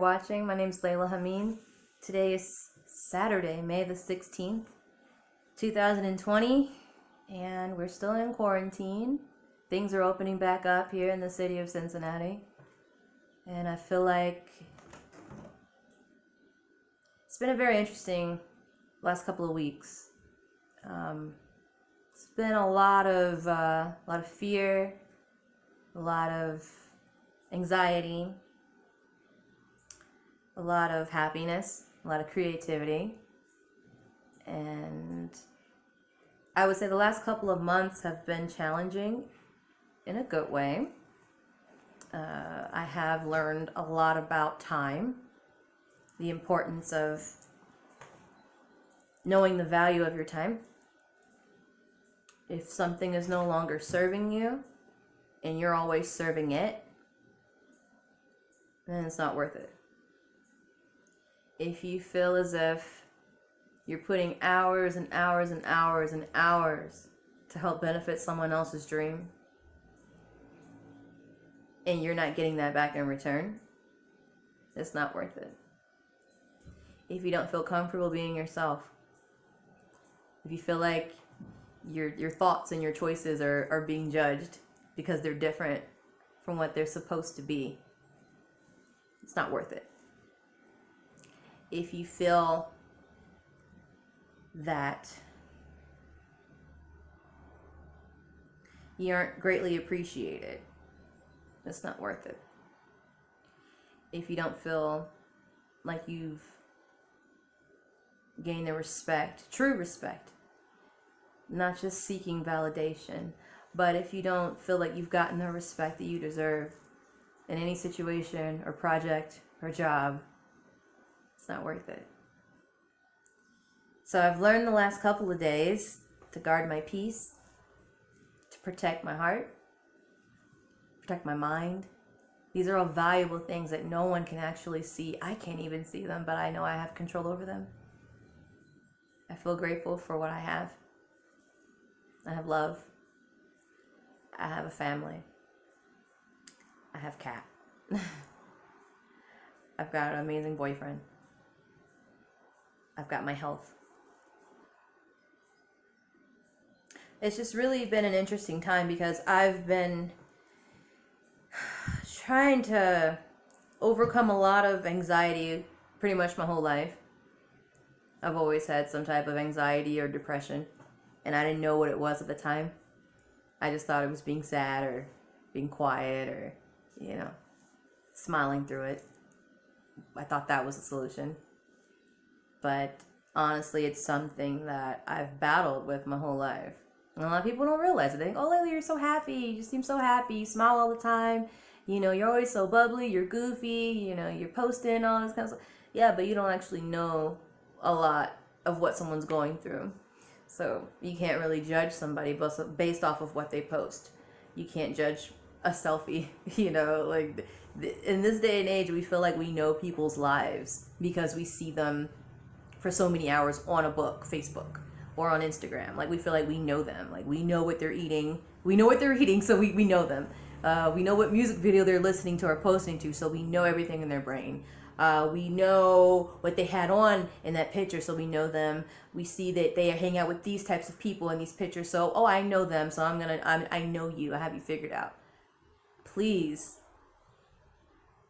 Watching. My name's Layla Hameen. Today is Saturday, May the 16th, 2020, and we're still in quarantine. Things are opening back up here in the city of Cincinnati, and I feel like it's been a very interesting last couple of weeks. It's been a lot of fear, a lot of anxiety, a lot of happiness, a lot of creativity, and I would say the last couple of months have been challenging in a good way. I have learned a lot about time, the importance of knowing the value of your time. If something is no longer serving you and you're always serving it, then it's not worth it. If you feel as if you're putting hours and hours and hours and hours to help benefit someone else's dream, and you're not getting that back in return, it's not worth it. If you don't feel comfortable being yourself, if you feel like your thoughts and your choices are being judged because they're different from what they're supposed to be, it's not worth it. If you feel that you aren't greatly appreciated, it's not worth it. If you don't feel like you've gained the respect, true respect, not just seeking validation, but if you don't feel like you've gotten the respect that you deserve in any situation or project or job, it's not worth it. So I've learned the last couple of days to guard my peace, to protect my heart, protect my mind. These are all valuable things that no one can actually see. I can't even see them, but I know I have control over them. I feel grateful for what I have. I have love. I have a family. I have Cat. I've got an amazing boyfriend. I've got my health. It's just really been an interesting time because I've been trying to overcome a lot of anxiety pretty much my whole life. I've always had some type of anxiety or depression, and I didn't know what it was at the time. I just thought it was being sad or being quiet or, smiling through it. I thought that was the solution. But honestly, it's something that I've battled with my whole life. And a lot of people don't realize it. They think, oh, Layla, you're so happy. You just seem so happy. You smile all the time. You're always so bubbly. You're goofy. You're posting all this kind of stuff. Yeah, but you don't actually know a lot of what someone's going through. So you can't really judge somebody based off of what they post. You can't judge a selfie, in this day and age, we feel like we know people's lives because we see them for so many hours on a book, Facebook, or on Instagram. Like, we feel like we know them. Like, we know what they're eating. We know what they're eating, so we know them. We know what music video they're listening to or posting to, so we know everything in their brain. We know what they had on in that picture, so we know them. We see that they hang out with these types of people in these pictures, so, oh, I know them, so I know you. I have you figured out. Please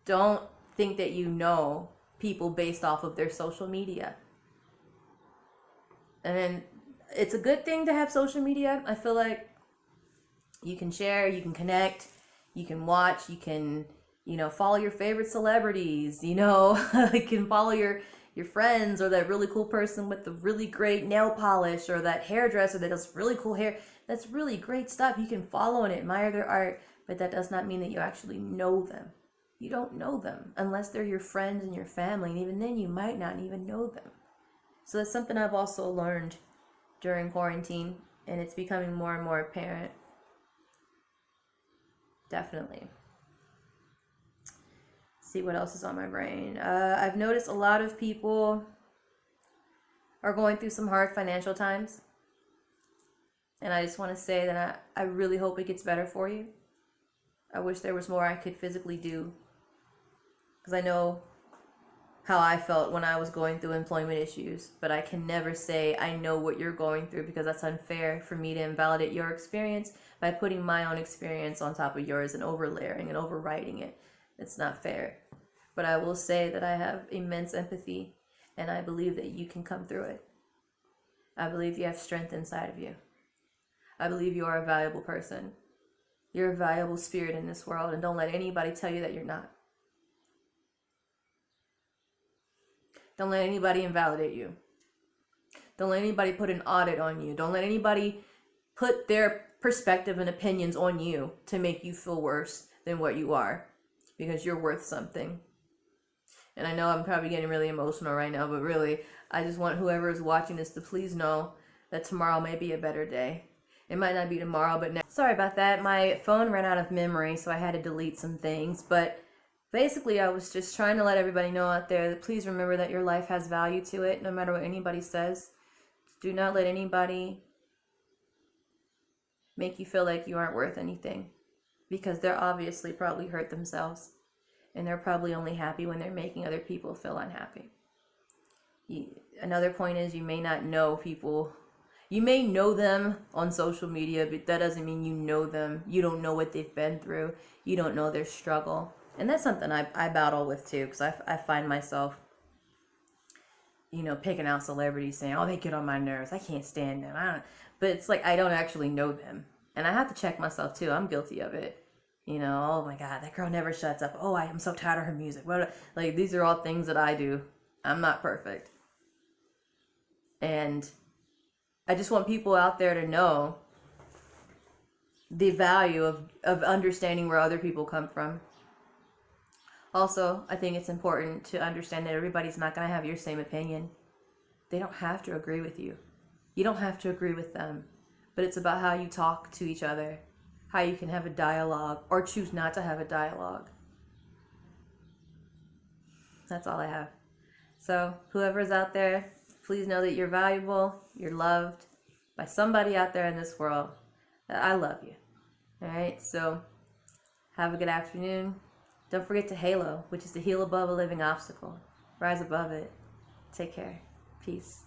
don't think that you know people based off of their social media. And then it's a good thing to have social media. I feel like you can share, you can connect, you can watch, you can, follow your favorite celebrities, you can follow your friends or that really cool person with the really great nail polish or that hairdresser that does really cool hair. That's really great stuff. You can follow and admire their art, but that does not mean that you actually know them. You don't know them unless they're your friends and your family, and even then you might not even know them. So that's something I've also learned during quarantine, and it's becoming more and more apparent. Definitely. See what else is on my brain. I've noticed a lot of people are going through some hard financial times. And I just want to say that I really hope it gets better for you. I wish there was more I could physically do. Because I know how I felt when I was going through employment issues, but I can never say I know what you're going through, because that's unfair for me to invalidate your experience by putting my own experience on top of yours and overlaying and overwriting it. It's not fair. But I will say that I have immense empathy, and I believe that you can come through it. I believe you have strength inside of you. I believe you are a valuable person. You're a valuable spirit in this world, and don't let anybody tell you that you're not. Don't let anybody invalidate you. Don't let anybody put an audit on you. Don't let anybody put their perspective and opinions on you to make you feel worse than what you are, because you're worth something. And I know I'm probably getting really emotional right now, but really, I just want whoever is watching this to please know that tomorrow may be a better day. It might not be tomorrow, but now. Sorry about that. My phone ran out of memory, so I had to delete some things. But basically, I was just trying to let everybody know out there that please remember that your life has value to it, no matter what anybody says. Do not let anybody make you feel like you aren't worth anything, because they're obviously probably hurt themselves, and they're probably only happy when they're making other people feel unhappy. Another point is, you may not know people. You may know them on social media, but that doesn't mean you know them. You don't know what they've been through. You don't know their struggle. And that's something I battle with too, because I find myself, picking out celebrities, saying, oh, they get on my nerves. I can't stand them. But it's like, I don't actually know them. And I have to check myself too. I'm guilty of it. Oh my God, that girl never shuts up. Oh, I'm so tired of her music. Like, these are all things that I do. I'm not perfect. And I just want people out there to know the value of understanding where other people come from. Also, I think it's important to understand that everybody's not going to have your same opinion. They don't have to agree with you. You don't have to agree with them. But it's about how you talk to each other, how you can have a dialogue or choose not to have a dialogue. That's all I have. So, whoever's out there, please know that you're valuable, you're loved by somebody out there in this world. I love you. All right, so have a good afternoon. Don't forget to halo, which is to heal above a living obstacle. Rise above it. Take care. Peace.